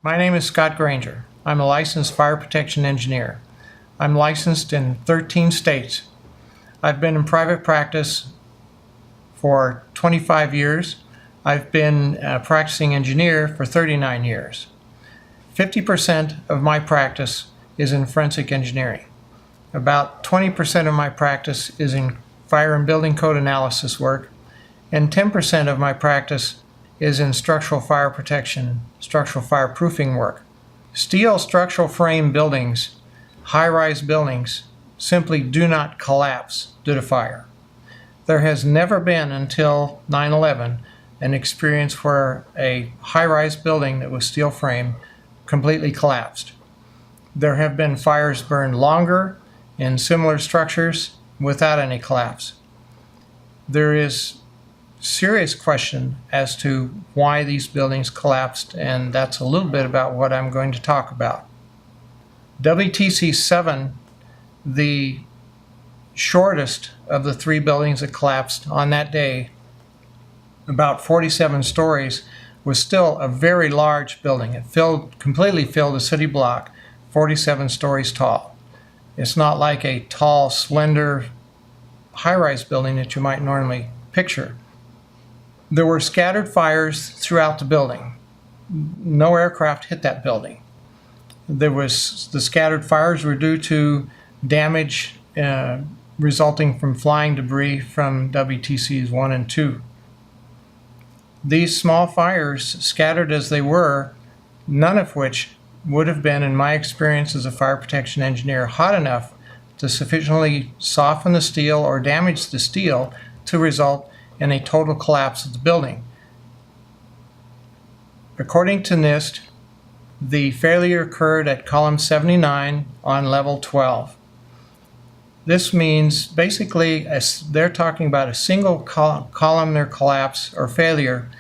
My name is Scott Grainger. I'm a licensed fire protection engineer. I'm licensed in 13 states. I've been in private practice for 25 years. I've been a practicing engineer for 39 years. 50% of my practice is in forensic engineering. About 20% of my practice is in fire and building code analysis work, and 10% of my practice is in structural fire protection, structural fireproofing work. Steel structural frame buildings, high-rise buildings, simply do not collapse due to fire. There has never been until 9/11 an experience where a high-rise building that was steel frame completely collapsed. There have been fires burned longer in similar structures without any collapse. There is serious question as to why these buildings collapsed, and that's a little bit about what I'm going to talk about. WTC 7, the shortest of the three buildings that collapsed on that day, about 47 stories, was still a very large building. It completely filled a city block, 47 stories tall. It's not like a tall, slender, high-rise building that you might normally picture. There were scattered fires throughout the building. No aircraft hit that building. The scattered fires were due to damage resulting from flying debris from WTCs 1 and 2. These small fires, scattered as they were, none of which would have been, in my experience as a fire protection engineer, hot enough to sufficiently soften the steel or damage the steel to result in a total collapse of the building. According to NIST, the failure occurred at column 79 on level 12. This means basically they're talking about a single columnar collapse or failure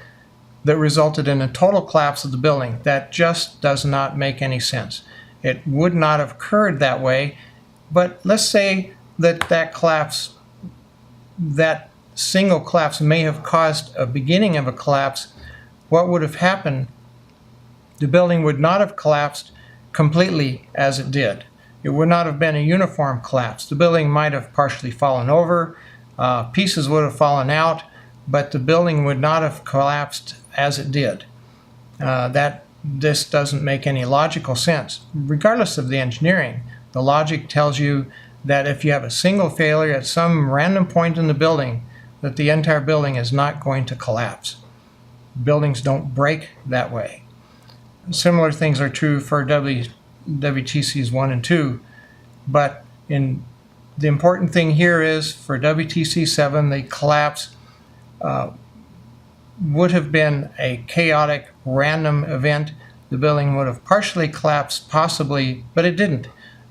that resulted in a total collapse of the building. That just does not make any sense. It would not have occurred that way, but let's say that collapse, that single collapse may have caused a beginning of a collapse. What would have happened? The building would not have collapsed completely as it did. It would not have been a uniform collapse. The building might have partially fallen over, pieces would have fallen out, but the building would not have collapsed as it did. This doesn't make any logical sense. Regardless of the engineering, the logic tells you that if you have a single failure at some random point in the building, that the entire building is not going to collapse. Buildings don't break that way. Similar things are true for WTCs 1 and 2, but the important thing here is for WTC 7, the collapse would have been a chaotic, random event. The building would have partially collapsed, possibly, but it didn't.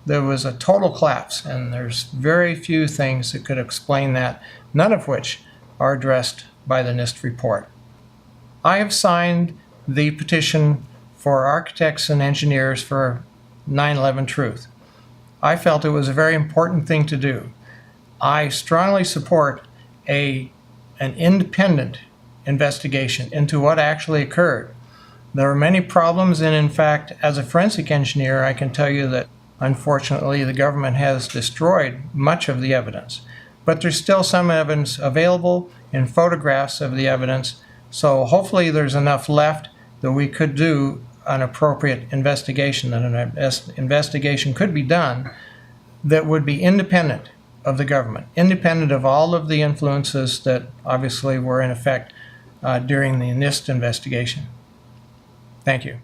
There was a total collapse, and there's very few things that could explain that, none of which are addressed by the NIST report. I have signed the petition for architects and engineers for 9/11 truth. I felt it was a very important thing to do. I strongly support an independent investigation into what actually occurred. There are many problems, and in fact, as a forensic engineer, I can tell you that unfortunately the government has destroyed much of the evidence. But there's still some evidence available in photographs of the evidence, so hopefully there's enough left that we could do an appropriate investigation, that an investigation could be done that would be independent of the government, independent of all of the influences that obviously were in effect during the NIST investigation. Thank you.